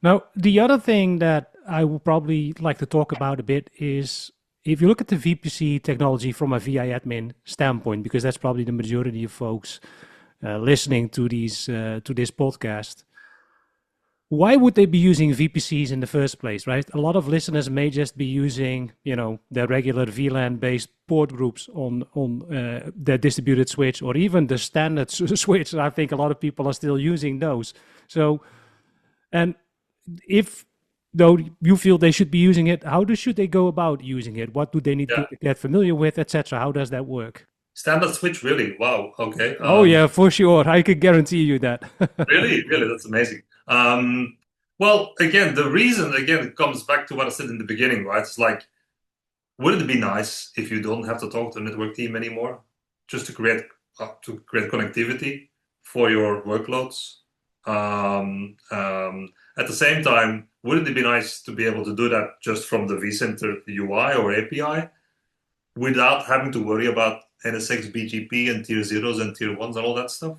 Now, the other thing that I would probably like to talk about a bit is if you look at the VPC technology from a VI admin standpoint, because that's probably the majority of folks listening to this podcast. Why would they be using VPCs in the first place, right? A lot of listeners may just be using, their regular VLAN-based port groups on their distributed switch, or even the standard switch. I think a lot of people are still using those. So, and if though you feel they should be using it, should they go about using it? What do they need to Yeah. get familiar with, etc.? How does that work? Standard switch, really? Wow. Okay. Oh yeah, for sure. I could guarantee you that. Really, really, that's amazing. Well, again, the reason again it comes back to what I said in the beginning, right? It's like, wouldn't it be nice if you don't have to talk to the network team anymore, just to create connectivity for your workloads? At the same time, wouldn't it be nice to be able to do that just from the vCenter UI or API without having to worry about NSX, BGP, and tier zeros and tier ones and all that stuff?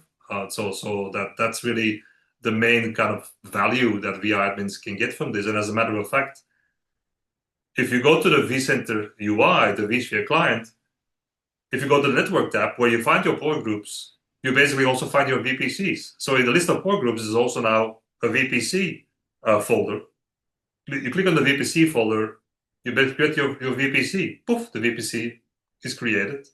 So that's really the main kind of value that VI admins can get from this. And as a matter of fact, if you go to the vCenter UI, the vSphere client, if you go to the network tab where you find your port groups, you basically also find your VPCs. So in the list of port groups is also now a VPC folder. You click on the VPC folder, you create your VPC. Poof, the VPC is created.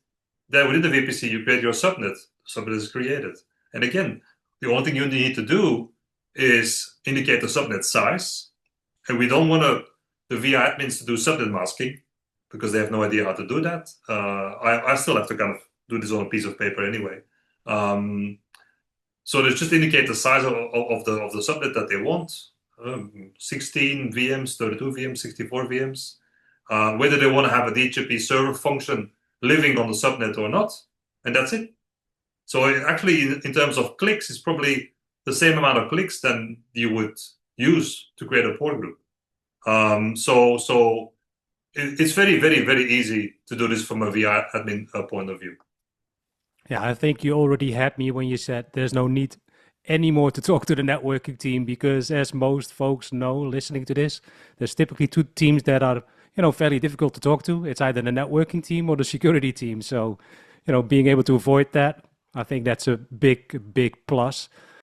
Then within the VPC, you create your subnet. The subnet is created. And again, the only thing you need to do is indicate the subnet size. And we don't want the VI admins to do subnet masking because they have no idea how to do that. I still have to kind of do this on a piece of paper anyway. So they just indicate the size of the subnet that they want. 16 VMs, 32 VMs, 64 VMs. Whether they want to have a DHCP server function living on the subnet or not, and that's it. So actually, in terms of clicks, it's probably the same amount of clicks than you would use to create a port group. So it's very, very, very easy to do this from a VI admin point of view. Yeah, I think you already had me when you said there's no need anymore to talk to the networking team because, as most folks know listening to this, there's typically two teams that are, fairly difficult to talk to. It's either the networking team or the security team. So, being able to avoid that, I think that's a big, big plus.